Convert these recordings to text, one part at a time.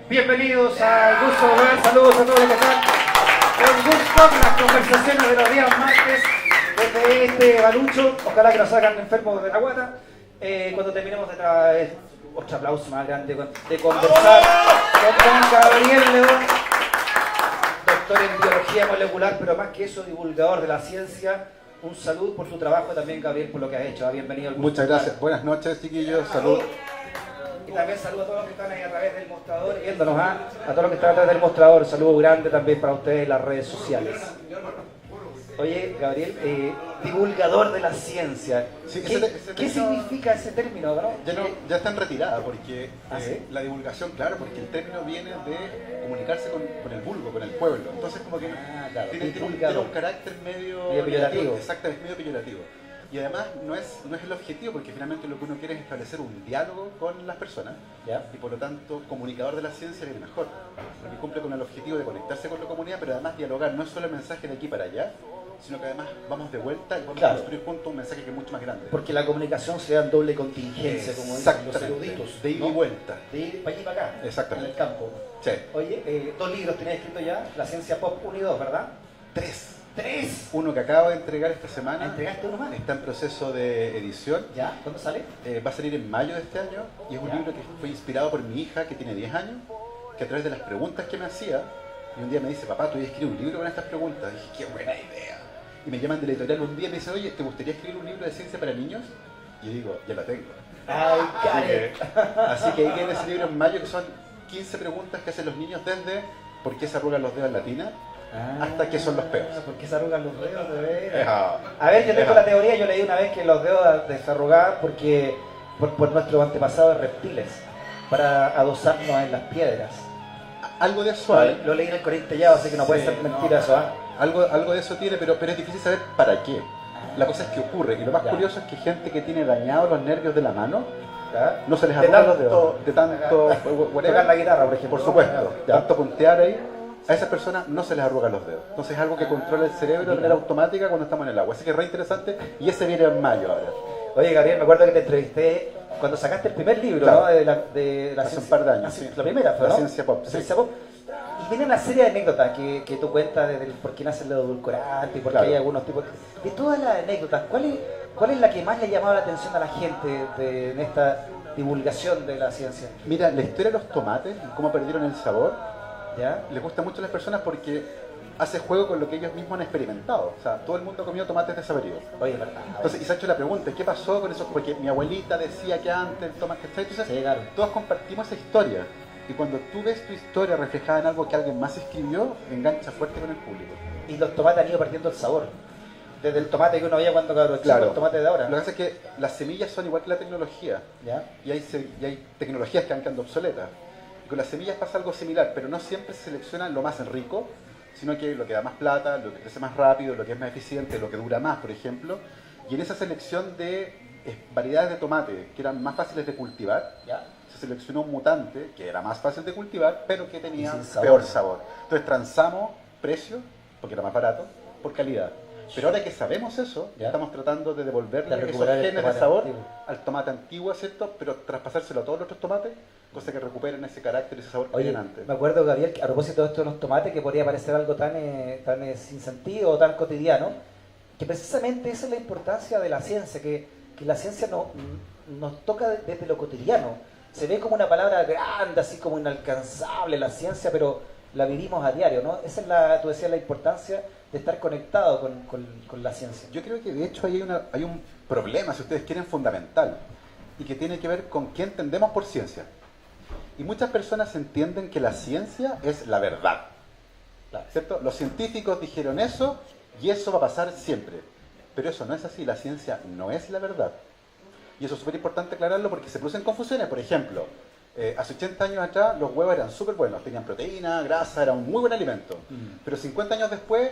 Bienvenidos a Gusto Volver, saludos a todos los que están en Gusto, las conversaciones de los días martes desde este balucho. Ojalá que nos hagan enfermos de la guata. Cuando terminemos de traer otro aplauso más grande de conversar con Gabriel León, doctor en biología molecular, pero más que eso, divulgador de la ciencia. Un saludo por tu trabajo también, Gabriel, por lo que has hecho. Bienvenido al Gusto. Muchas gracias. Buenas noches, chiquillos. Salud. Y también saludo a todos los que están ahí a través del mostrador, viéndonos, a todos los que están a través del mostrador. Saludo grande también para ustedes en las redes sociales. Oye, Gabriel, divulgador de la ciencia. Sí, ¿Qué significa ese término, no? Ya está en retirada porque ¿sí? La divulgación, claro, porque el término viene de comunicarse con el vulgo, con el pueblo. Entonces como que claro, tiene un carácter medio peyorativo. Exactamente, medio peyorativo. Y además no es el objetivo, porque finalmente lo que uno quiere es establecer un diálogo con las personas. ¿Ya? Y por lo tanto, comunicador de la ciencia viene mejor, porque cumple con el objetivo de conectarse con la comunidad, pero además dialogar, no es solo el mensaje de aquí para allá, sino que además vamos de vuelta y vamos a construir juntos un mensaje que es mucho más grande. Porque la comunicación se da en doble contingencia, como dicen los eruditos. De ida y vuelta. De ir para allí y para acá. Exactamente. En el campo. Sí. Oye, 2 libros tenés escrito ya, La Ciencia Pop 1 y 2, ¿verdad? 3. 3. Uno que acabo de entregar esta semana. ¿Entregaste uno más? Está en proceso de edición. ¿Ya? ¿Cuándo sale? Va a salir en mayo de este año y es un libro que fue inspirado por mi hija que tiene 10 años, que a través de las preguntas que me hacía, y un día me dice, papá, tú voy a escribir un libro con estas preguntas. Y dije, qué buena idea. Y me llaman de la editorial un día y me dicen, oye, ¿te gustaría escribir un libro de ciencia para niños? Y yo digo, ya la tengo. ¡Ay, así que ahí viene ese libro en mayo, que son 15 preguntas que hacen los niños desde ¿por qué se arrugan los dedos en la tina? Hasta qué son los peos. ¿Por qué se arrugan los dedos? De veras. A ver, yo tengo la teoría, yo leí una vez que los dedos se arrugaban porque por nuestros antepasados reptiles, para adosarnos en las piedras. Algo de eso hay. Lo leí en el Corintellado, así que no puede ser mentira eso, ¿ah? Algo de eso tiene, pero es difícil saber para qué. La cosa es que ocurre, y lo más curioso es que gente que tiene dañados los nervios de la mano, no se les arrugan los dedos. De tanto tocar la guitarra, por ejemplo. Por supuesto, tanto puntear ahí, a esas personas no se les arrugan los dedos. Entonces es algo que controla el cerebro de manera automática cuando estamos en el agua. Así que es re interesante, y ese viene en mayo ahora. Oye, Gabriel, me acuerdo que te entrevisté cuando sacaste el primer libro, claro, ¿no? De la hace ciencia, un par de años. Sí. La primera fue, La ¿no? Ciencia Pop. La Ciencia Pop. Y viene una serie de anécdotas que tú cuentas desde por qué nace el edulcorante y por qué hay algunos tipos. De todas las anécdotas, ¿cuál es la que más le ha llamado la atención a la gente en esta divulgación de la ciencia? Mira, la historia de los tomates y cómo perdieron el sabor, ¿ya? Les gusta mucho a las personas porque hace juego con lo que ellos mismos han experimentado. O sea, todo el mundo ha comido tomates desabridos. Oye, verdad. Entonces, y se ha hecho la pregunta, ¿qué pasó con eso? Porque mi abuelita decía que antes el tomate... Entonces, sí, claro, todos compartimos esa historia. Y cuando tú ves tu historia reflejada en algo que alguien más escribió, engancha fuerte con el público. Y los tomates han ido perdiendo el sabor. Desde el tomate que uno veía cuando cabrón chico, el tomate de ahora. Lo que pasa es que las semillas son igual que la tecnología. ¿Ya? Y hay tecnologías que van quedando obsoletas. Y con las semillas pasa algo similar, pero no siempre se selecciona lo más rico, sino que lo que da más plata, lo que crece más rápido, lo que es más eficiente, lo que dura más, por ejemplo. Y en esa selección de variedades de tomate que eran más fáciles de cultivar, ¿ya? Se seleccionó un mutante que era más fácil de cultivar, pero que tenía peor sabor. Entonces transamos precio, porque era más barato, por calidad. Pero ahora que sabemos eso, ya estamos tratando de devolverle esos genes de sabor al tomate antiguo, ¿cierto? Pero traspasárselo a todos los otros tomates, cosa que recuperen ese carácter y ese sabor que tenían antes. Me acuerdo, Gabriel, que a propósito de esto de los tomates, que podría parecer algo tan sin sentido o tan cotidiano, que precisamente esa es la importancia de la ciencia, que la ciencia nos toca desde lo cotidiano. Se ve como una palabra grande, así como inalcanzable la ciencia, pero la vivimos a diario, ¿no? Esa es tú decías, la importancia de estar conectado con la ciencia. Yo creo que de hecho hay un problema, si ustedes quieren, fundamental, y que tiene que ver con qué entendemos por ciencia. Y muchas personas entienden que la ciencia es la verdad, ¿cierto? Los científicos dijeron eso y eso va a pasar siempre. Pero eso no es así, la ciencia no es la verdad. Y eso es súper importante aclararlo porque se producen confusiones. Por ejemplo, hace 80 años atrás los huevos eran súper buenos, tenían proteína, grasa, era un muy buen alimento. Pero 50 años después,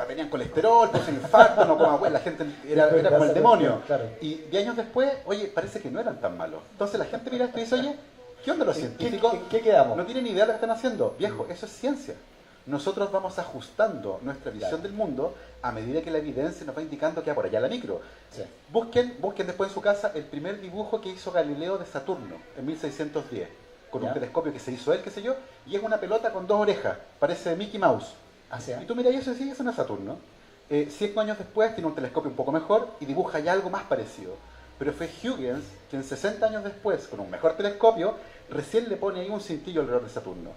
tenían colesterol, producen infarto, no coman huevos, la gente era como el demonio. Claro. Y 10 años después, oye, parece que no eran tan malos. Entonces la gente mira esto y dice, oye, ¿qué onda los científicos? ¿Qué quedamos? No tienen idea de lo que están haciendo. Viejo, eso es ciencia. Nosotros vamos ajustando nuestra visión del mundo a medida que la evidencia nos va indicando que va por allá la micro. Sí. Busquen después en su casa el primer dibujo que hizo Galileo de Saturno en 1610. con ¿Ya? un telescopio que se hizo él, qué sé yo, y es una pelota con 2 orejas, parece Mickey Mouse. Hacia. Y tú miras eso y decís, eso no es Saturno. 5 años después tiene un telescopio un poco mejor y dibuja ya algo más parecido. Pero fue Huygens quien 60 años después, con un mejor telescopio, recién le pone ahí un cintillo alrededor de Saturno.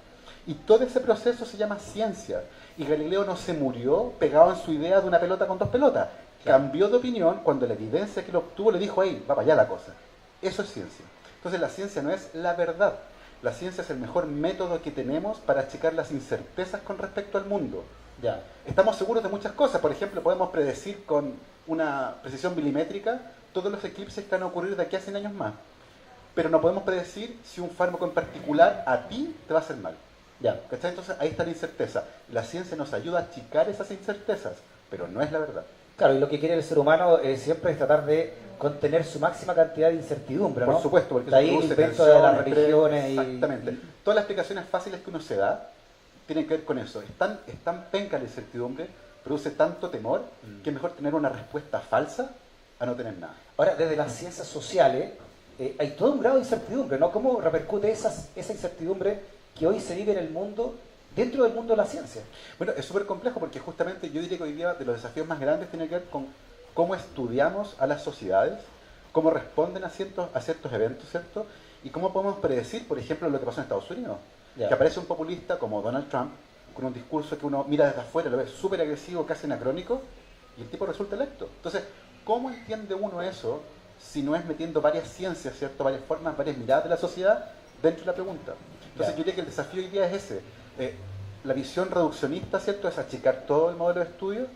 Y todo ese proceso se llama ciencia. Y Galileo no se murió pegado en su idea de una pelota con 2 pelotas. Cambió de opinión cuando la evidencia que lo obtuvo le dijo, hey, va para allá la cosa. Eso es ciencia. Entonces la ciencia no es la verdad. La ciencia es el mejor método que tenemos para achicar las incertezas con respecto al mundo. Ya. Estamos seguros de muchas cosas. Por ejemplo, podemos predecir con una precisión milimétrica todos los eclipses que van a ocurrir de aquí a 100 años más. Pero no podemos predecir si un fármaco en particular a ti te va a hacer mal. Ya. ¿Cachai? Entonces ahí está la incerteza. La ciencia nos ayuda a achicar esas incertezas, pero no es la verdad. Claro, y lo que quiere el ser humano siempre es tratar de contener su máxima cantidad de incertidumbre, ¿no? Por supuesto, porque de ahí el produce invento de las tensión, estrés. religiones Exactamente. Todas las explicaciones fáciles que uno se da tienen que ver con eso. Es tan penca la incertidumbre, produce tanto temor, que es mejor tener una respuesta falsa a no tener nada. Ahora, desde las ciencias sociales hay todo un grado de incertidumbre, ¿no? ¿Cómo repercute esa incertidumbre que hoy se vive en el mundo, dentro del mundo de la ciencia? Bueno, es súper complejo porque justamente yo diría que hoy día de los desafíos más grandes tiene que ver con cómo estudiamos a las sociedades, cómo responden a ciertos eventos, ¿cierto? Y cómo podemos predecir, por ejemplo, lo que pasó en Estados Unidos. Ya. Que aparece un populista como Donald Trump, con un discurso que uno mira desde afuera, lo ve súper agresivo, casi anacrónico, y el tipo resulta electo. Entonces, ¿cómo entiende uno eso si no es metiendo varias ciencias, ¿cierto? Varias formas, varias miradas de la sociedad dentro de la pregunta? Entonces, Ya. yo diría que el desafío hoy día es ese. La visión reduccionista, ¿cierto? Es achicar todo el modelo de estudio,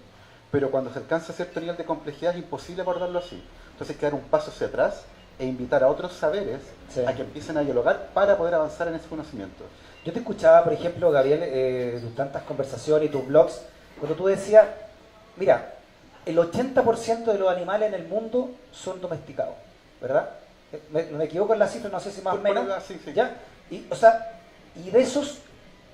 pero cuando se alcanza cierto nivel de complejidad es imposible abordarlo así. Entonces, hay que dar un paso hacia atrás e invitar a otros saberes Sí. a que empiecen a dialogar para poder avanzar en ese conocimiento. Yo te escuchaba, por ejemplo, Gabriel, tus tantas conversaciones y tus blogs, cuando tú decías, mira, el 80% de los animales en el mundo son domesticados, ¿verdad? Me equivoco en la cifra, no sé si más o Por menos. ahí va, sí, sí. ¿Ya? Y, o sea, y de esos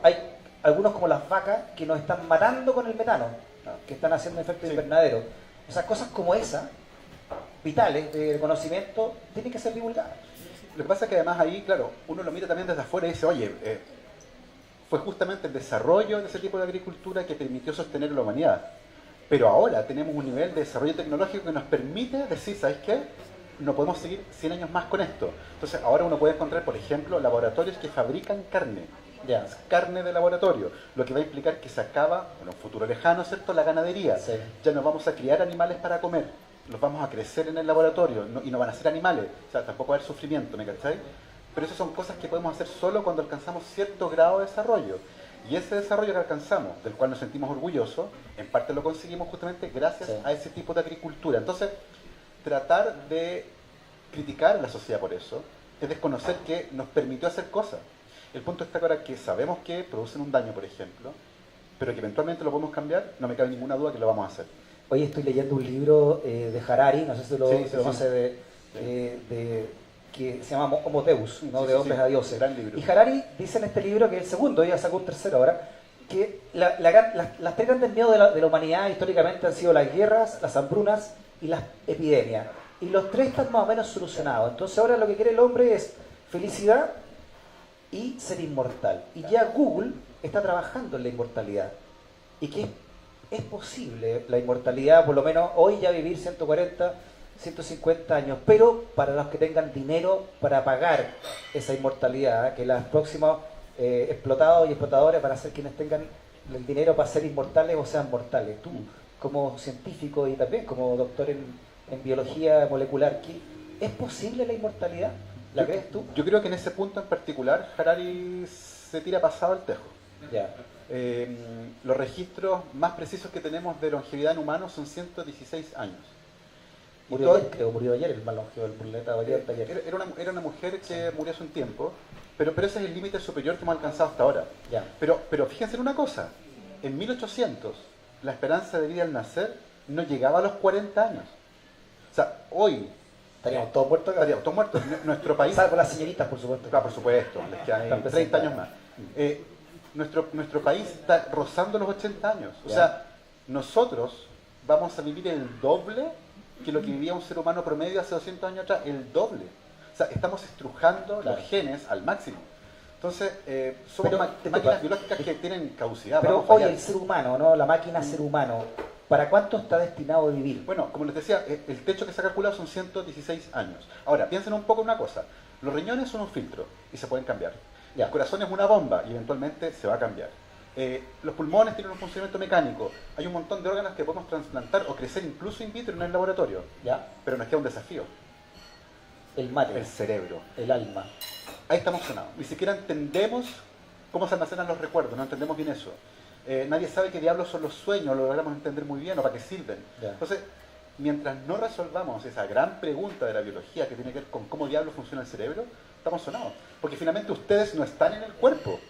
hay algunos como las vacas que nos están matando con el metano, ¿no? Que están haciendo efecto Sí. invernadero. O sea, cosas como esas, vitales de conocimiento, tienen que ser divulgadas. Lo que pasa es que además ahí, claro, uno lo mira también desde afuera y dice, oye, fue justamente el desarrollo de ese tipo de agricultura que permitió sostener a la humanidad. Pero ahora tenemos un nivel de desarrollo tecnológico que nos permite decir, ¿sabes qué? No podemos seguir 100 años más con esto. Entonces ahora uno puede encontrar, por ejemplo, laboratorios que fabrican carne. Ya. Carne de laboratorio, lo que va a implicar que se acaba, en un futuro lejano, ¿cierto?, la ganadería. Sí. Ya no vamos a criar animales para comer, los vamos a crecer en el laboratorio y no van a ser animales, o sea, tampoco va a haber sufrimiento, ¿me cachai? Pero esas son cosas que podemos hacer solo cuando alcanzamos cierto grado de desarrollo. Y ese desarrollo que alcanzamos, del cual nos sentimos orgullosos, en parte lo conseguimos justamente gracias Sí. a ese tipo de agricultura. Entonces, tratar de criticar a la sociedad por eso es desconocer que nos permitió hacer cosas. El punto está ahora que sabemos que producen un daño, por ejemplo, pero que eventualmente lo podemos cambiar, no me cabe ninguna duda que lo vamos a hacer. Hoy estoy leyendo un libro de Harari, no sé si lo Sí, sí, conoce, sí. que se llama Homo Deus, ¿no? Sí, De sí, hombres sí. a dioses. Gran libro. Y Harari dice en este libro, que es el segundo, ya sacó un tercero ahora, que las tres grandes miedos de la humanidad históricamente han sido las guerras, las hambrunas y las epidemias. Y los tres están más o menos solucionados. Entonces ahora lo que quiere el hombre es felicidad y ser inmortal. Y ya Google está trabajando en la inmortalidad. Y que es posible la inmortalidad, por lo menos hoy ya vivir 140, 150 años, pero para los que tengan dinero para pagar esa inmortalidad, que los próximos explotados y explotadores van a ser quienes tengan el dinero para ser inmortales o sean mortales. Tú, como científico y también como doctor en biología molecular, ¿es posible la inmortalidad? ¿La crees tú? Yo creo que en ese punto en particular Harari se tira pasado el tejo. Ya. Los registros más precisos que tenemos de longevidad en humanos son 116 años. Y Murió todo- ayer, creo, murió ayer el más longevo, el planeta ayer. era una mujer que murió hace un tiempo, pero ese es el límite superior que hemos alcanzado hasta ahora. Ya. Pero fíjense en una cosa, en 1800 la esperanza de vida al nacer no llegaba a los 40 años. O sea, hoy Estaríamos todos muertos acá. estaríamos todos muertos. Nuestro país, Salvo las señoritas, por supuesto. claro, por supuesto, les quedan Están 30 años presentadas. más. Nuestro país está rozando los 80 años. O Ya. sea, nosotros vamos a vivir el doble que lo que vivía un ser humano promedio hace 200 años atrás, el doble. O sea, estamos estrujando Claro. los genes al máximo. Entonces, somos máquinas biológicas que tienen caducidad. Pero vamos a hoy fallar. el ser humano, ¿no? La máquina ser humano, ¿para cuánto está destinado a vivir? Bueno, como les decía, el techo que se ha calculado son 116 años. Ahora, piensen un poco en una cosa. Los riñones son un filtro y se pueden cambiar. Ya. El corazón es una bomba y eventualmente se va a cambiar. Los pulmones tienen un funcionamiento mecánico. Hay un montón de órganos que podemos trasplantar o crecer incluso in vitro en el laboratorio. ¿Ya? Pero nos queda un desafío. El mate, El cerebro. el alma. Ahí estamos sonados. Ni siquiera entendemos cómo se almacenan los recuerdos, no entendemos bien eso. Nadie sabe qué diablos son los sueños, lo logramos entender muy bien o para qué sirven. Ya. Entonces, mientras no resolvamos esa gran pregunta de la biología que tiene que ver con cómo diablos funciona el cerebro, estamos sonados. Porque finalmente ustedes no están en el cuerpo.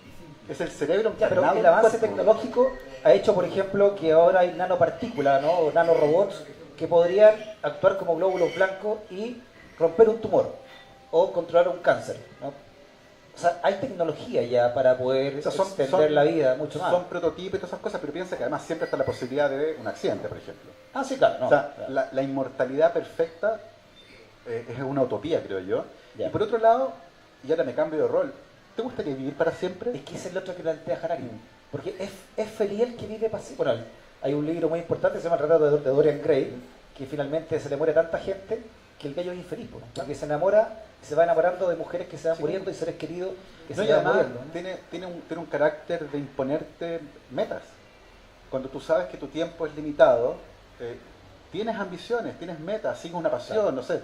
Es el cerebro Ya, pero encarnado el en avance cuerpo. tecnológico ha hecho, por ejemplo, que ahora hay nanopartículas, ¿no? O nanorobots que podrían actuar como glóbulos blancos y romper un tumor o controlar un cáncer, ¿no? O sea, hay tecnología ya para poder O sea, extender la vida mucho más. Son prototipos y todas esas cosas, pero piensa que además siempre está la posibilidad de un accidente, por ejemplo. Ah, sí, claro. No, O sea, claro. la inmortalidad perfecta es una utopía, creo yo. Ya. Y por otro lado, y ahora me cambio de rol, ¿te gustaría vivir para siempre? Es que ese es el otro que plantea Harari. Porque es feliz el que vive para siempre. Bueno, hay un libro muy importante que se llama El retrato de Dorian Gray, que finalmente se le muere a tanta gente que el gallo es infeliz, ¿no? Porque se enamora, se va enamorando de mujeres que se van Sí. muriendo y seres queridos que No, se y van además muriendo, ¿no? tiene un carácter de imponerte metas. Cuando tú sabes que tu tiempo es limitado, tienes ambiciones, tienes metas, sigues una pasión, Claro. no sé.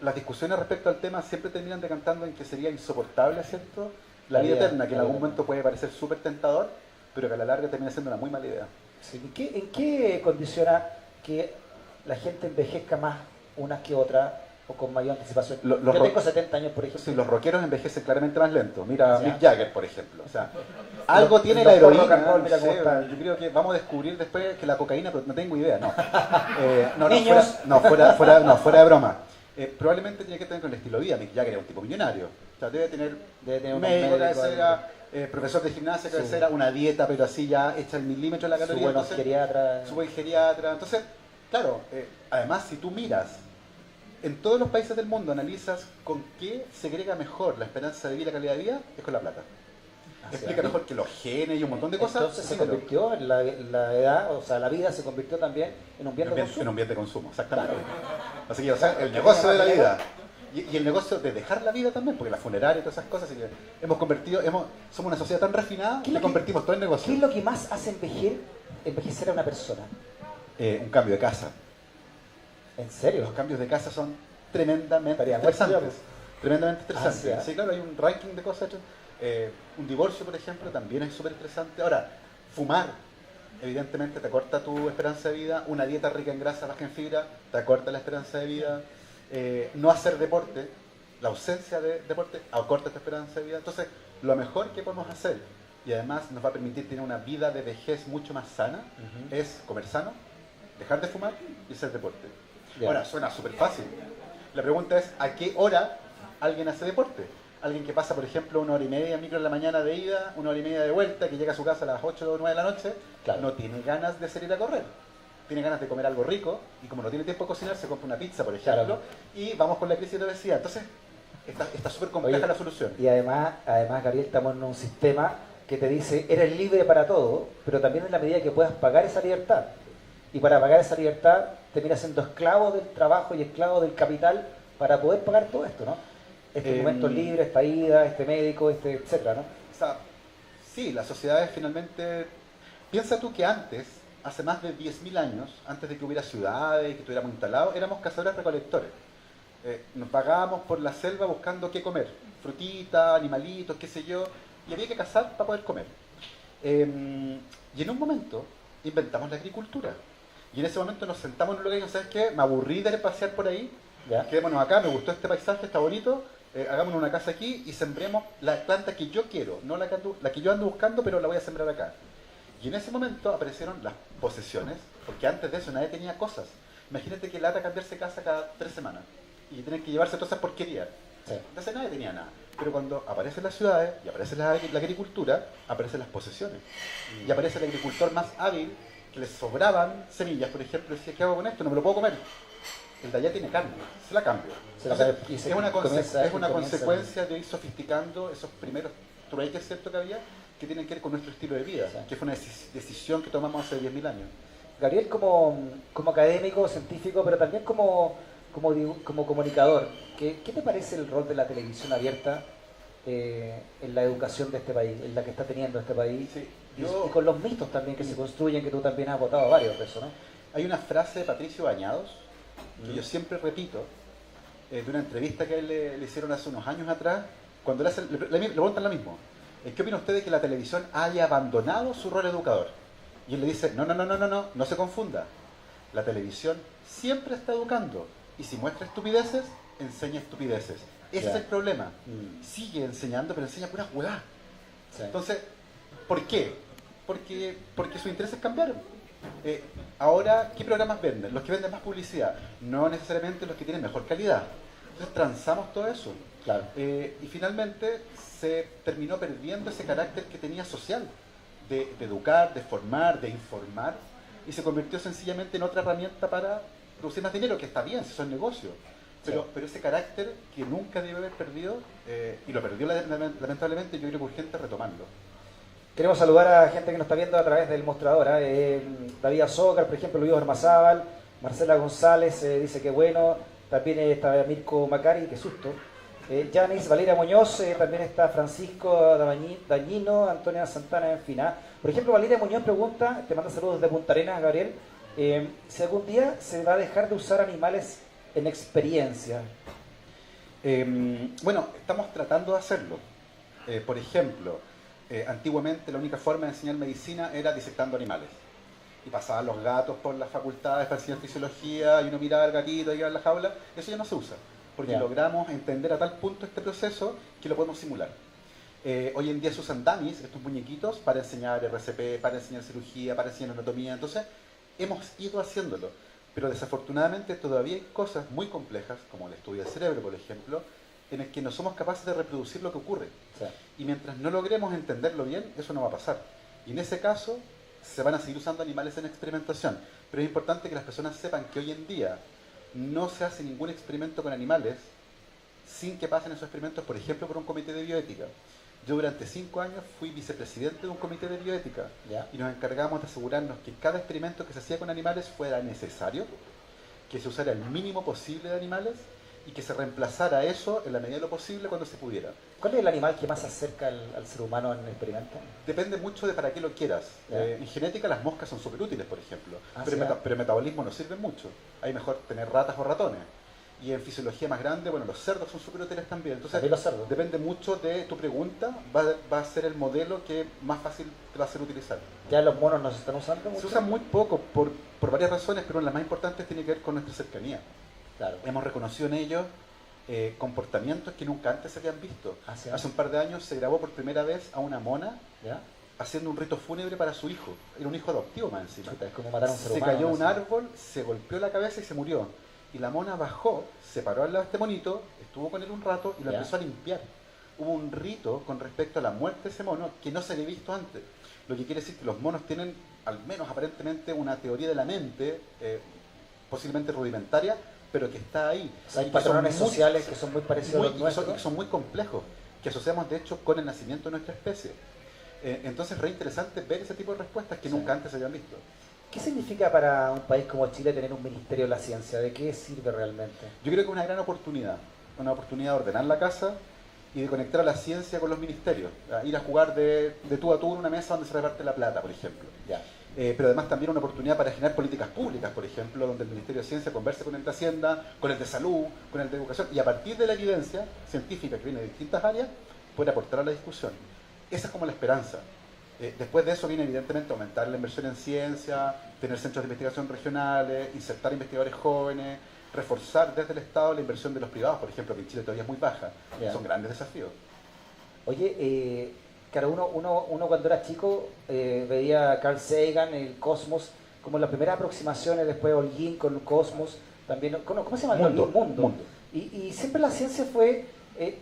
Las discusiones respecto al tema siempre terminan decantando en que sería insoportable, ¿cierto? La vida eterna, que en algún momento puede parecer súper tentador, pero que a la larga termina siendo una muy mala idea. Sí. ¿En qué condiciona que la gente envejezca más unas que otras o con mayor anticipación? Los Yo ro- tengo 70 años, por ejemplo. Sí, los rockeros envejecen claramente más lento. Mira Ya. Mick Jagger, por ejemplo. O sea, algo tiene los la heroína. rock and roll, mira no cómo sé, está. yo creo que vamos a descubrir después que la cocaína, pero no tengo idea, no. No, Niños. fuera de broma. Probablemente tiene que tener con el estilo de vida. Mick Jagger era un tipo millonario. O sea, debe tener un médico de médico, cabecera, profesor de gimnasia de cabecera, una dieta, pero así ya hecha el milímetro de la su caloría. buenos entonces, geriatras. su buen geriatra. Entonces, claro, además si tú miras en todos los países del mundo, analizas con qué se agrega mejor la esperanza de vida y la calidad de vida, es con la plata. Explica mejor que los genes y un montón de cosas. Entonces se dinero. convirtió en la edad, o sea, la vida se convirtió también en un bien de En consumo. un bien de consumo, exactamente. Así que, o sea, el negocio de la vida. Y el negocio de dejar la vida también, porque la funeraria y todas esas cosas, así que somos una sociedad tan refinada ¿Qué es que lo que- convertimos todo en ¿Qué negocio. es lo que más hace envejecer a una persona? Un cambio de casa. ¿En serio? Los cambios de casa son tremendamente Estaría bueno, estresantes. Tremendamente estresantes. Ah, sí, Sí, claro, hay un ranking de cosas. Un divorcio, por ejemplo, también es súper estresante. Ahora, fumar, evidentemente, te acorta tu esperanza de vida. Una dieta rica en grasa, baja en fibra, te acorta la esperanza de vida. No hacer deporte, la ausencia de deporte, acorta tu esperanza de vida. Entonces, lo mejor que podemos hacer, y además nos va a permitir tener una vida de vejez mucho más sana, es comer sano, dejar de fumar y hacer deporte. Bien. Ahora, suena súper fácil. La pregunta es, ¿a qué hora alguien hace deporte? Alguien que pasa, por ejemplo, 1 hora y media en micro en la mañana de ida, 1 hora y media de vuelta, que llega a su casa a las 8 o 9 de la noche, Claro. no tiene ganas de salir a correr. Tiene ganas de comer algo rico y como no tiene tiempo de cocinar, se compra una pizza, por ejemplo, Claro. y vamos con la crisis de obesidad. Entonces, está súper compleja Oye, la solución. Y además, Gabriel, estamos en un sistema que te dice, eres libre para todo, pero también en la medida que puedas pagar esa libertad. Y para pagar esa libertad, terminas siendo esclavo del trabajo y esclavo del capital para poder pagar todo esto, ¿no? Estos momentos libres, esta ida, este médico, etcétera, ¿no? O sea, sí, las sociedades finalmente... Piensa tú que antes, hace más de 10.000 años, antes de que hubiera ciudades y que estuviéramos instalados, éramos cazadores-recolectores. Nos pagábamos por la selva buscando qué comer. Frutita, animalitos, qué sé yo, y había que cazar para poder comer. Y en un momento inventamos la agricultura. Y en ese momento nos sentamos en un lugar y dijimos, ¿sabes qué? Me aburrí de pasear por ahí, ¿Ya? quedémonos acá, me gustó este paisaje, está bonito, hagámonos una casa aquí y sembremos la planta que yo quiero, no la que yo ando buscando, pero la voy a sembrar acá. Y en ese momento aparecieron las posesiones, porque antes de eso nadie tenía cosas. Imagínate que lata cambiarse casa cada 3 semanas y tener que llevarse todas esas porquerías. Sí. Entonces nadie tenía nada. Pero cuando aparecen las ciudades y aparece la agricultura, aparecen las posesiones. Y aparece el agricultor más hábil, que les sobraban semillas, por ejemplo, y decía, ¿qué hago con esto? No me lo puedo comer. el de allá tiene carne, se la cambio. Es una consecuencia de ir sofisticando esos primeros trueques, ¿cierto?, que había, que tienen que ver con nuestro estilo de vida, que fue una decisión que tomamos hace 10.000 años. Gabriel, como académico, científico, pero también como comunicador, ¿qué te parece el rol de la televisión abierta en la educación de este país, en la que está teniendo este país? Sí, y con los mitos también que se construyen, que tú también has votado varios de eso, ¿no? Hay una frase de Patricio Bañados, que yo siempre repito, de una entrevista que a él le hicieron hace unos años atrás, cuando le preguntan lo mismo. ¿Qué opina usted de que la televisión haya abandonado su rol educador? Y él le dice, no se confunda. La televisión siempre está educando, y si muestra estupideces, enseña estupideces. Ese es el problema. Sigue enseñando, pero enseña puras hueá. Sí. Entonces, ¿por qué? Porque sus intereses cambiaron. Ahora, ¿qué programas venden? Los que venden más publicidad, no necesariamente los que tienen mejor calidad. Entonces transamos todo eso. Claro. Y finalmente se terminó perdiendo ese carácter que tenía social, de educar, de formar, de informar, y se convirtió sencillamente en otra herramienta para producir más dinero, que está bien, si son negocios. Pero ese carácter que nunca debe haber perdido, y lo perdió lamentablemente, yo creo que es urgente retomarlo. Queremos saludar a gente que nos está viendo a través del mostrador. David Azócar, por ejemplo, Luis Ormazábal, Marcela González dice que bueno. También está Mirko Macari, qué susto. Yanis, Valeria Muñoz, también está Francisco Dañino, Antonia Santana, en fin. Por ejemplo, Valeria Muñoz pregunta, te manda saludos desde Punta Arenas, Gabriel, si algún día se va a dejar de usar animales en experiencia. Bueno, estamos tratando de hacerlo. Por ejemplo, antiguamente la única forma de enseñar medicina era disectando animales. Y pasaban los gatos por las facultades para enseñar fisiología, y uno miraba al gatito y en la jaula. Eso ya no se usa, porque logramos entender a tal punto este proceso que lo podemos simular. Hoy en día se usan dummies, estos muñequitos, para enseñar RCP, para enseñar cirugía, para enseñar anatomía. Entonces, hemos ido haciéndolo. Pero desafortunadamente todavía hay cosas muy complejas, como el estudio del cerebro, por ejemplo, en el que no somos capaces de reproducir lo que ocurre. Sí. Y mientras no logremos entenderlo bien, eso no va a pasar. Y en ese caso, se van a seguir usando animales en experimentación. Pero es importante que las personas sepan que hoy en día no se hace ningún experimento con animales sin que pasen esos experimentos, por ejemplo, por un comité de bioética. Yo durante 5 años fui vicepresidente de un comité de bioética y nos encargamos de asegurarnos que cada experimento que se hacía con animales fuera necesario, que se usara el mínimo posible de animales y que se reemplazara eso en la medida de lo posible cuando se pudiera. ¿Cuál es el animal que más se acerca al ser humano en el experimento? Depende mucho de para qué lo quieras. En genética las moscas son súper útiles, por ejemplo, pero en metabolismo no sirven mucho. Hay mejor tener ratas o ratones. Y en fisiología más grande, bueno, los cerdos son súper útiles también. Entonces, los cerdos. Depende mucho de tu pregunta, va a ser el modelo que más fácil te va a ser utilizar. ¿Ya los monos no se están usando mucho? Se usan muy poco por varias razones, pero las más importantes tiene que ver con nuestra cercanía. Claro. Hemos reconocido en ellos comportamientos que nunca antes se habían visto. Hace un par de años se grabó por primera vez a una mona haciendo un rito fúnebre para su hijo. Era un hijo adoptivo más encima. Es como matar a un ser humano. Se cayó un árbol, se golpeó la cabeza y se murió. Y la mona bajó, se paró al lado de este monito, estuvo con él un rato y lo empezó a limpiar. Hubo un rito con respecto a la muerte de ese mono que no se había visto antes. Lo que quiere decir que los monos tienen, al menos aparentemente, una teoría de la mente, posiblemente rudimentaria, pero que está ahí. O sea, hay patrones sociales que son muy parecidos a los nuestros. Y que son muy complejos, que asociamos de hecho con el nacimiento de nuestra especie. Entonces es re interesante ver ese tipo de respuestas que nunca antes se habían visto. ¿Qué significa para un país como Chile tener un Ministerio de la Ciencia? ¿De qué sirve realmente? Yo creo que es una gran oportunidad de ordenar la casa y de conectar a la ciencia con los ministerios. Ir a jugar de tú a tú en una mesa donde se reparte la plata, por ejemplo. Pero además también una oportunidad para generar políticas públicas, por ejemplo, donde el Ministerio de Ciencia converse con el de Hacienda, con el de Salud, con el de Educación, y a partir de la evidencia científica que viene de distintas áreas, puede aportar a la discusión. Esa es como la esperanza. Después de eso viene evidentemente aumentar la inversión en ciencia, tener centros de investigación regionales, insertar investigadores jóvenes, reforzar desde el Estado la inversión de los privados, por ejemplo, que en Chile todavía es muy baja. Son grandes desafíos. Oye, claro, uno cuando era chico veía a Carl Sagan, el Cosmos, como las primeras aproximaciones, después Holguín con el Cosmos, también, ¿cómo se llama? Mundo. Y siempre la ciencia fue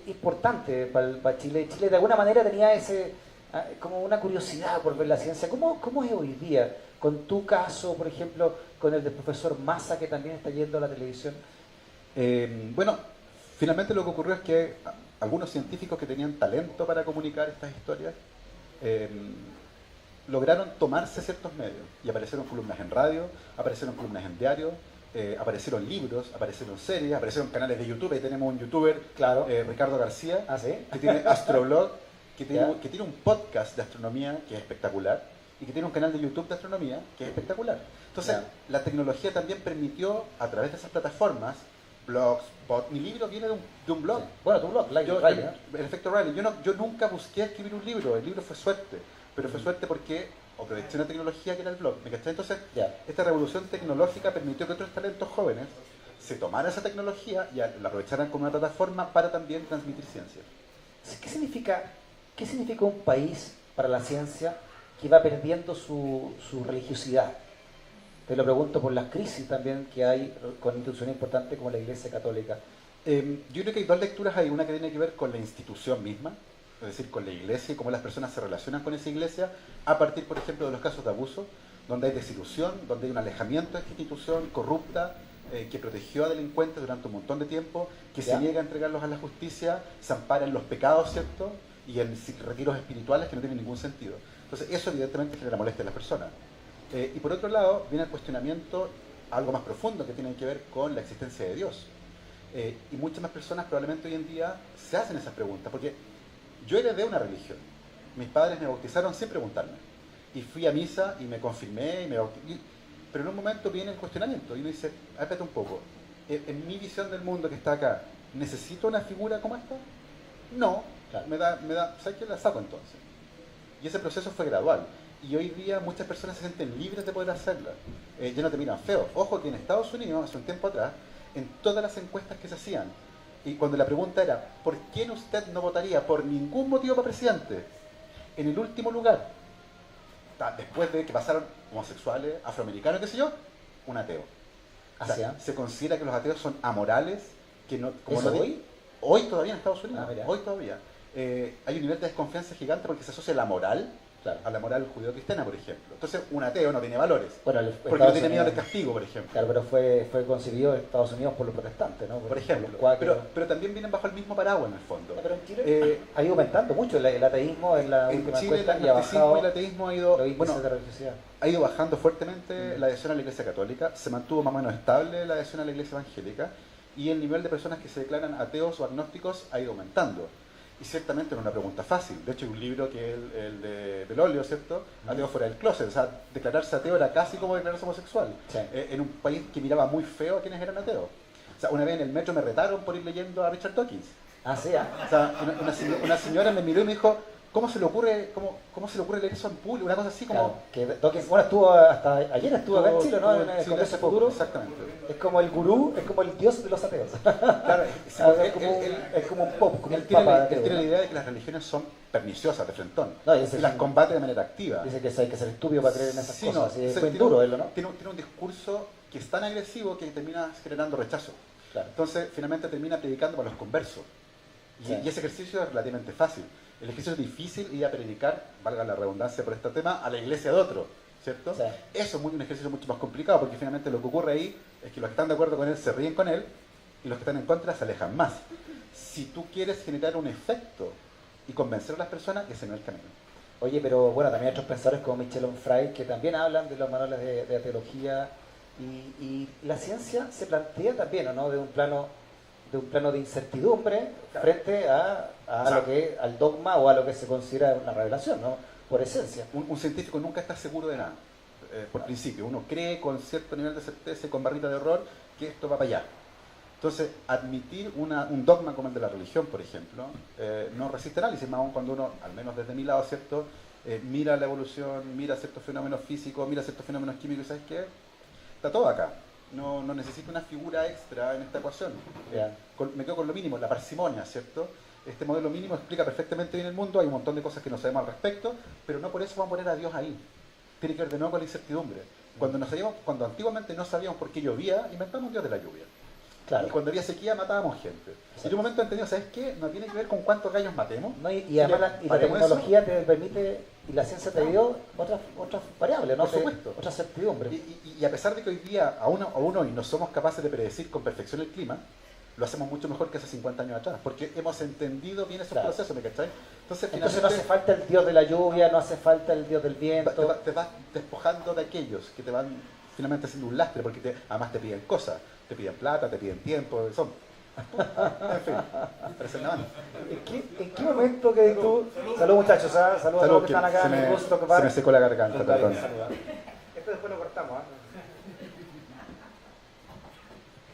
importante para Chile. Chile de alguna manera tenía ese como una curiosidad por ver la ciencia. ¿Cómo es hoy día? Con tu caso, por ejemplo, con el del profesor Massa, que también está yendo a la televisión. Bueno, finalmente lo que ocurrió es que algunos científicos que tenían talento para comunicar estas historias lograron tomarse ciertos medios y aparecieron columnas en radio, aparecieron columnas en diario, aparecieron libros, aparecieron series, aparecieron canales de YouTube. Ahí tenemos un youtuber, Claro. Ricardo García, ¿Sí? que tiene Astroblog, que Ya. tiene un podcast de astronomía que es espectacular y que tiene un canal de YouTube de astronomía que es espectacular. Entonces, Ya. la tecnología también permitió, a través de esas plataformas, blogs, mi libro viene de un blog. Sí. Bueno, tu blog, El efecto Riley. Yo nunca busqué escribir un libro, el libro fue suerte, pero fue suerte porque aproveché una tecnología que era el blog. ¿Me cachai? Entonces, Ya. esta revolución tecnológica permitió que otros talentos jóvenes se tomaran esa tecnología y la aprovecharan como una plataforma para también transmitir ciencia. ¿Qué significa un país para la ciencia que va perdiendo su religiosidad? Te lo pregunto por las crisis también que hay con instituciones importantes como la Iglesia Católica. Yo creo que hay dos lecturas. Hay una que tiene que ver con la institución misma, es decir, con la iglesia y cómo las personas se relacionan con esa iglesia, a partir, por ejemplo, de los casos de abuso, donde hay desilusión, donde hay un alejamiento de esta institución corrupta, que protegió a delincuentes durante un montón de tiempo, que ¿Ya? se niega a entregarlos a la justicia, se ampara en los pecados, ¿cierto? Y en retiros espirituales que no tienen ningún sentido. Entonces, eso evidentemente genera molestia en las personas. Y por otro lado, viene el cuestionamiento, algo más profundo, que tiene que ver con la existencia de Dios. Y muchas más personas probablemente hoy en día se hacen esas preguntas, porque yo heredé una religión. Mis padres me bautizaron sin preguntarme. Y fui a misa y me confirmé, pero en un momento viene el cuestionamiento y uno dice, espérate un poco, en mi visión del mundo que está acá, ¿necesito una figura como esta? No, Claro. me da, ¿sabes qué? La saco entonces. Y ese proceso fue gradual. Y hoy día muchas personas se sienten libres de poder hacerla. Ya no te miran feo. Ojo que en Estados Unidos, hace un tiempo atrás, en todas las encuestas que se hacían, y cuando la pregunta era, ¿por quién usted no votaría por ningún motivo para presidente? En el último lugar, después de que pasaron homosexuales, afroamericanos, qué sé yo, un ateo. O sea, se considera que los ateos son amorales, que no, como ¿Eso no hoy? Hoy todavía en Estados Unidos, Mira. hoy todavía. Hay un nivel de desconfianza gigante porque se asocia la moral Claro. a la moral judeo-cristiana, por ejemplo. Entonces, un ateo no tiene valores. Bueno, Porque no tiene miedo del castigo, por ejemplo. Claro, pero fue concebido en Estados Unidos por los protestantes, ¿no? Por ejemplo. los cuáqueros. Pero también vienen bajo el mismo paraguas, en el fondo. Pero en Chile ha ido aumentando mucho el ateísmo en la En última Chile encuesta el y ha agnosticismo bajado y el ateísmo ha ido, los índices bueno, de religiosidad. ha ido bajando fuertemente la adhesión a la Iglesia Católica, se mantuvo más o menos estable la adhesión a la Iglesia Evangélica, y el nivel de personas que se declaran ateos o agnósticos ha ido aumentando. Y ciertamente no es una pregunta fácil. De hecho, hay un libro que es el de Belolio, ¿cierto? Ateo fuera del closet. O sea, declararse ateo era casi como declararse homosexual. Sí. En un país que miraba muy feo a quienes eran ateos. O sea, una vez en el metro me retaron por ir leyendo a Richard Dawkins. Ah, sí, O sea, una señora me miró y me dijo, ¿cómo se le ocurre leer eso en público? Una cosa así como... Claro, que Dawkins, bueno, estuvo hasta ayer estuvo acá en Chile, ¿no? En el Sí, Congreso hace poco, Futuro. exactamente. Es como el gurú, es como el dios de los ateos. Claro, Es como un pop, como él un tiene, papa él ateo, tiene ¿no? la idea de que las religiones son perniciosas de frentón. No, y y ese las es- combate de manera activa. Dice que hay que ser estúpido para creer en esas Sí, cosas. no, Así o es sea, buen tiene duro un- él, ¿no? Tiene un discurso que es tan agresivo que termina generando rechazo. Claro. Entonces, finalmente termina predicando para los conversos. Sí. Y ese ejercicio es relativamente fácil. El ejercicio es difícil ir a predicar, valga la redundancia por este tema, a la iglesia de otro, ¿cierto? Sí. Eso es un ejercicio mucho más complicado, porque finalmente lo que ocurre ahí es que los que están de acuerdo con él se ríen con él y los que están en contra se alejan más. Si tú quieres generar un efecto y convencer a las personas, ese no es el camino. Oye, pero bueno, también hay otros pensadores como Michel Onfray que también hablan de los manuales de teología y la ciencia se plantea también, ¿o no? De un plano de incertidumbre frente a O sea, lo que al dogma o a lo que se considera una revelación, ¿no? Por esencia. Un científico nunca está seguro de nada, por principio. Uno cree con cierto nivel de certeza y con barrita de error que esto va para allá. Entonces, admitir un dogma como el de la religión, por ejemplo, no resiste análisis, más aún cuando uno, al menos desde mi lado, ¿cierto? Mira la evolución, mira ciertos fenómenos físicos, mira ciertos fenómenos químicos, ¿sabes qué? Está todo acá. No necesito una figura extra en esta ecuación. Ya. Me quedo con lo mínimo, la parsimonia, ¿cierto? Este modelo mínimo explica perfectamente bien el mundo, hay un montón de cosas que no sabemos al respecto, pero no por eso vamos a poner a Dios ahí. Tiene que ver de nuevo con la incertidumbre. Cuando antiguamente no sabíamos por qué llovía, inventamos un Dios de la lluvia. Claro. Y cuando había sequía matábamos gente. Y en un momento entendí, ¿sabes qué? No tiene que ver con cuántos gallos matemos. No, y además la tecnología te permite, y la ciencia te dio otras variables, ¿no? Por supuesto. Otra certidumbre. Y a pesar de que hoy día, aún hoy no somos capaces de predecir con perfección el clima, lo hacemos mucho mejor que hace 50 años atrás, porque hemos entendido bien esos procesos, ¿me cachai? Entonces no hace falta el dios de la lluvia, no hace falta el dios del viento. Te vas despojando de aquellos que te van finalmente haciendo un lastre, porque además te piden cosas, te piden plata, te piden tiempo, son... En fin, parecen la mano. ¿En qué momento que tú... Salud muchachos, saludos a todos que están acá, se me secó la garganta, perdón. Esto después lo cortamos,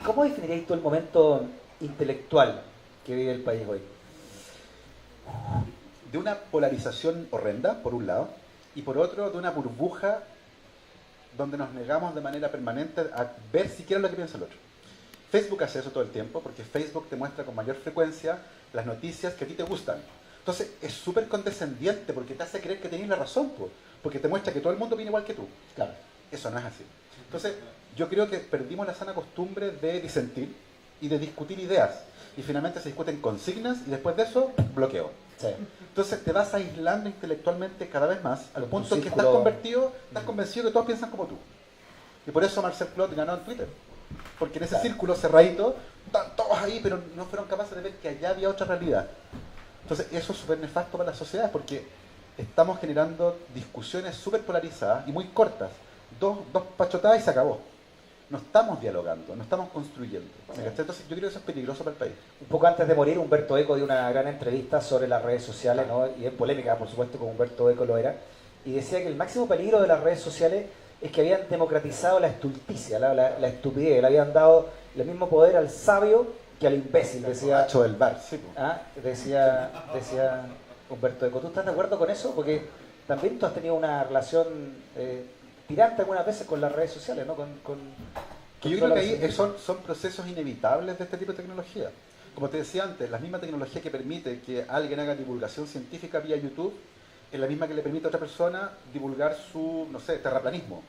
¿Cómo definirías tú el momento intelectual que vive el país hoy? De una polarización horrenda, por un lado, y por otro, de una burbuja donde nos negamos de manera permanente a ver siquiera lo que piensa el otro. Facebook hace eso todo el tiempo, porque Facebook te muestra con mayor frecuencia las noticias que a ti te gustan. Entonces es súper condescendiente, porque te hace creer que tienes la razón, porque te muestra que todo el mundo opina igual que tú. Claro. Eso no es así. Entonces, yo creo que perdimos la sana costumbre de disentir y de discutir ideas. Y finalmente se discuten consignas y después de eso, bloqueo. Sí. Entonces te vas aislando intelectualmente cada vez más, al punto en que círculo... estás convencido que todos piensan como tú. Y por eso Marcel Clot ganó en Twitter. Porque en ese círculo cerradito, están todos ahí, pero no fueron capaces de ver que allá había otra realidad. Entonces eso es súper nefasto para la sociedad, porque estamos generando discusiones súper polarizadas y muy cortas. Dos pachotadas y se acabó. No estamos dialogando, no estamos construyendo. Entonces yo creo que eso es peligroso para el país. Un poco antes de morir, Humberto Eco dio una gran entrevista sobre las redes sociales, ¿no? Y es polémica, por supuesto, como Humberto Eco lo era, y decía que el máximo peligro de las redes sociales es que habían democratizado la estulticia, la estupidez, le habían dado el mismo poder al sabio que al imbécil, decía. Del bar, sí. Decía Humberto Eco. ¿Tú estás de acuerdo con eso? Porque también tú has tenido una relación tirante algunas veces con las redes sociales, ¿no? Que yo creo que ahí son procesos inevitables de este tipo de tecnología. Como te decía antes, la misma tecnología que permite que alguien haga divulgación científica vía YouTube es la misma que le permite a otra persona divulgar su, no sé, terraplanismo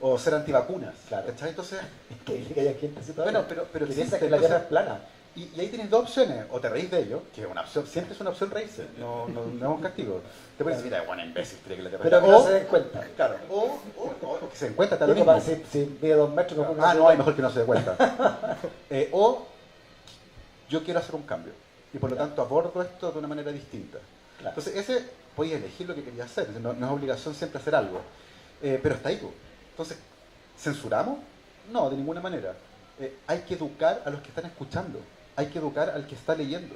o ser antivacunas. Claro. Entonces, que haya gente así todavía. Bueno, pero piensa que la Tierra es plana. Y ahí tienes dos opciones, o te reís de ello, que es una opción, siempre es una opción reírse, no es un castigo. Te puedes decir, mira, bueno, imbécil, cree que la Tierra es plana. Pero que no se den cuenta. Claro, o que se den cuenta, tal mismo. Si mide 2 metros, no, hay mejor que no se dé cuenta. O yo quiero hacer un cambio, y por lo tanto abordo esto de una manera distinta. Claro. Entonces, podías elegir lo que querías hacer, no es obligación siempre hacer algo, pero está ahí tú. Entonces, ¿censuramos? No, de ninguna manera. Hay que educar a los que están escuchando, hay que educar al que está leyendo,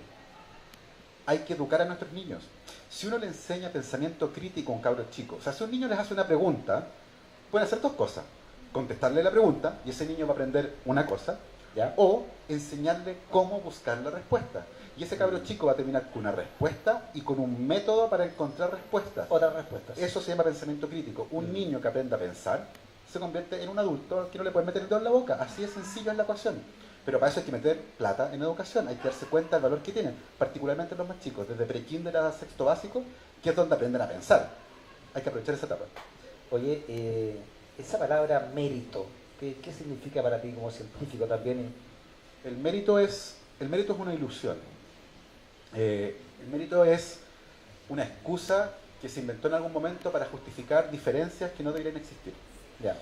hay que educar a nuestros niños. Si uno le enseña pensamiento crítico a un cabro chico, o sea, si un niño les hace una pregunta, pueden hacer dos cosas: contestarle la pregunta, y ese niño va a aprender una cosa, ¿ya? O enseñarle cómo buscar la respuesta. Y ese cabro chico va a terminar con una respuesta y con un método para encontrar respuestas. Otras respuestas. Eso se llama pensamiento crítico. Un niño que aprenda a pensar se convierte en un adulto que no le puede meter el dedo en la boca. Así de sencillo es la ecuación. Pero para eso hay que meter plata en educación. Hay que darse cuenta del valor que tienen, particularmente los más chicos, desde pre-kinder a sexto básico, que es donde aprenden a pensar. Hay que aprovechar esa etapa. Oye, esa palabra mérito, ¿qué significa para ti como científico también? El mérito es una ilusión. El mérito es una excusa que se inventó en algún momento para justificar diferencias que no deberían existir. Ya.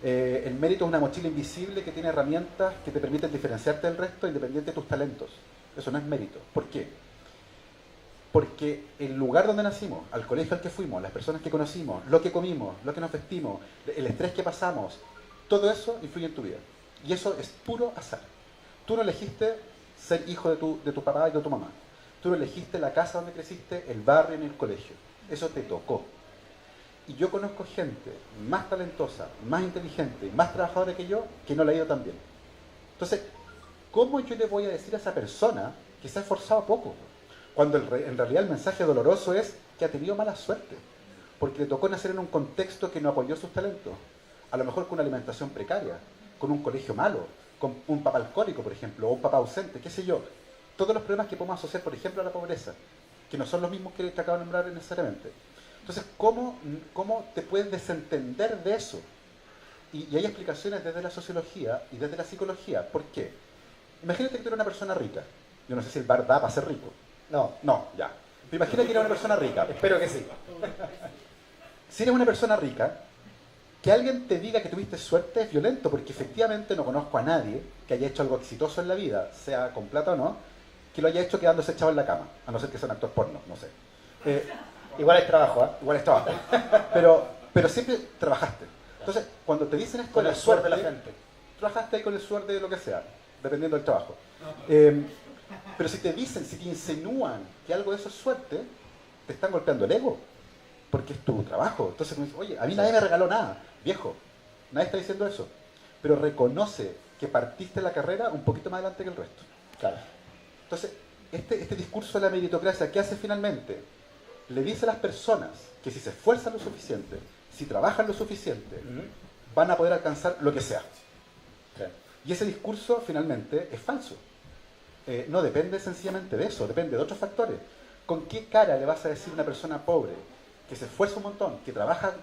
El mérito es una mochila invisible que tiene herramientas que te permiten diferenciarte del resto independiente de tus talentos. Eso no es mérito. ¿Por qué? Porque el lugar donde nacimos, al colegio al que fuimos, las personas que conocimos, lo que comimos, lo que nos vestimos, el estrés que pasamos, todo eso influye en tu vida. Y eso es puro azar. Tú no elegiste ser hijo de tu papá y de tu mamá. Tú no elegiste la casa donde creciste, el barrio ni el colegio. Eso te tocó. Y yo conozco gente más talentosa, más inteligente, más trabajadora que yo, que no le ha ido tan bien. Entonces, ¿cómo yo le voy a decir a esa persona que se ha esforzado poco? Cuando en realidad el mensaje doloroso es que ha tenido mala suerte, porque le tocó nacer en un contexto que no apoyó sus talentos. A lo mejor con una alimentación precaria, con un colegio malo, con un papá alcohólico, por ejemplo, o un papá ausente, qué sé yo. Todos los problemas que podemos asociar, por ejemplo, a la pobreza, que no son los mismos que te acabo de nombrar necesariamente. Entonces, ¿cómo te puedes desentender de eso? Y hay explicaciones desde la sociología y desde la psicología. ¿Por qué? Imagínate que tú eres una persona rica. Yo no sé si el bar da para ser rico. No, No, ya. Pero imagínate que eres una persona rica. espero que sí. Si eres una persona rica, que alguien te diga que tuviste suerte es violento, porque efectivamente no conozco a nadie que haya hecho algo exitoso en la vida, sea con plata o no, que lo haya hecho quedándose echado en la cama, a no ser que sea un actor porno, no sé. Igual es trabajo, ¿eh? Igual es trabajo. Pero siempre trabajaste. Entonces, cuando te dicen esto Con de el suerte suerte, de la frente. trabajaste ahí con el suerte de lo que sea, dependiendo del trabajo. Pero si te dicen, si te insinúan que algo de eso es suerte, te están golpeando el ego, porque es tu trabajo. Entonces, oye, a mí nadie me regaló nada, viejo, nadie está diciendo eso. Pero reconoce que partiste la carrera un poquito más adelante que el resto. Claro. Entonces, este discurso de la meritocracia, ¿qué hace finalmente? Le dice a las personas que si se esfuerzan lo suficiente, si trabajan lo suficiente, van a poder alcanzar lo que sea. Sí. Y ese discurso finalmente es falso. No depende sencillamente de eso, depende de otros factores. ¿Con qué cara le vas a decir a una persona pobre que se esfuerza un montón, que trabaja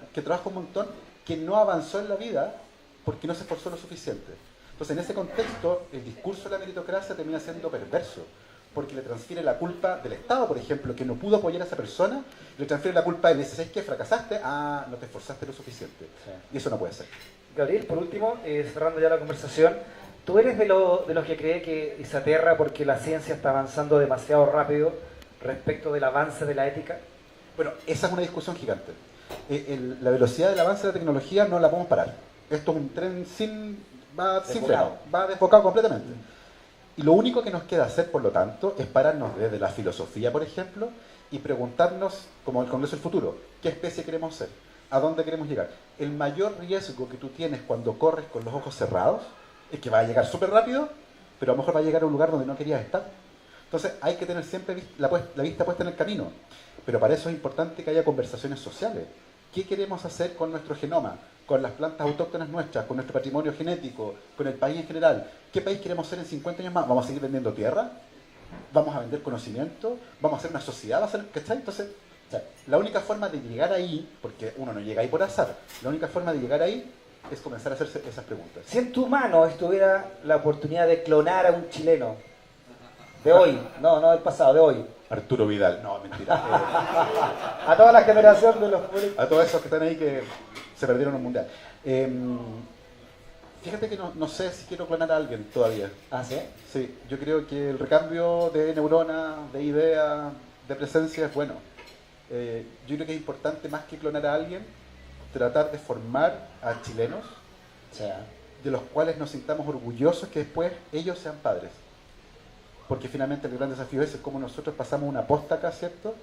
un montón, que no avanzó en la vida porque no se esforzó lo suficiente? Entonces, en ese contexto, el discurso de la meritocracia termina siendo perverso, porque le transfiere la culpa del Estado, por ejemplo, que no pudo apoyar a esa persona, le transfiere la culpa de ¿sabes qué? Fracasaste, no te esforzaste lo suficiente. Sí. Y eso no puede ser. Gabriel, por último, cerrando ya la conversación, ¿tú eres de los que cree que se aterra porque la ciencia está avanzando demasiado rápido respecto del avance de la ética? Bueno, esa es una discusión gigante. La velocidad del avance de la tecnología no la podemos parar. Esto es un tren sin freno, va desbocado completamente. Y lo único que nos queda hacer, por lo tanto, es pararnos desde la filosofía, por ejemplo, y preguntarnos, como el Congreso del Futuro, ¿qué especie queremos ser? ¿A dónde queremos llegar? El mayor riesgo que tú tienes cuando corres con los ojos cerrados es que vas a llegar súper rápido, pero a lo mejor va a llegar a un lugar donde no querías estar. Entonces hay que tener siempre la vista puesta en el camino. Pero para eso es importante que haya conversaciones sociales. ¿Qué queremos hacer con nuestro genoma? Con las plantas autóctonas nuestras, con nuestro patrimonio genético, con el país en general. ¿Qué país queremos ser en 50 años más? ¿Vamos a seguir vendiendo tierra? ¿Vamos a vender conocimiento? ¿Vamos a ser una sociedad? ¿Cachai? Entonces, la única forma de llegar ahí, porque uno no llega ahí por azar, la única forma de llegar ahí es comenzar a hacerse esas preguntas. Si en tu mano estuviera la oportunidad de clonar a un chileno, de hoy, no del pasado, de hoy, Arturo Vidal, no, mentira. a toda la generación de los A todos esos que están ahí que se perdieron un mundial. Fíjate que no sé si quiero clonar a alguien todavía. ¿Ah, sí? Sí, yo creo que el recambio de neuronas, de ideas, de presencia es bueno. Yo creo que es importante, más que clonar a alguien, tratar de formar a chilenos, Sí. de los cuales nos sintamos orgullosos que después ellos sean padres. Porque finalmente el gran desafío es cómo nosotros pasamos una posta acá, ¿cierto?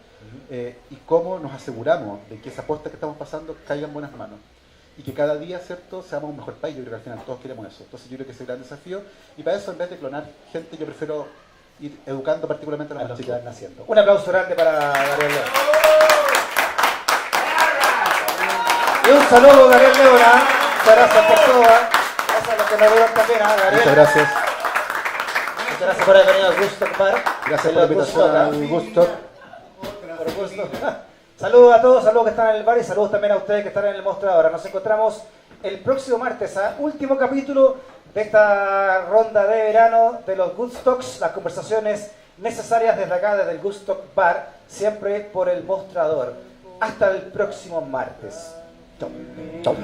Y cómo nos aseguramos de que esa posta que estamos pasando caiga en buenas manos. Y que cada día, ¿cierto?, seamos un mejor país. Yo creo que al final todos queremos eso. Entonces yo creo que ese es el gran desafío. Y para eso, en vez de clonar gente, yo prefiero ir educando particularmente a los más que chicos. van naciendo. Un aplauso grande para Gabriel León. Y un saludo, Gabriel León. Muchas gracias por todo. Gracias a los que nos vieron también, Gabriel. Muchas gracias. Muchas gracias por haber venido al Woodstock Bar. Gracias por la invitación al Woodstock. Por gusto. Saludos a todos, saludos que están en el bar y saludos también a ustedes que están en el mostrador. Nos encontramos el próximo martes, último capítulo de esta ronda de verano de los Woodstocks, las conversaciones necesarias desde acá, desde el Woodstock Bar, siempre por el mostrador. Hasta el próximo martes. Chau. Chau.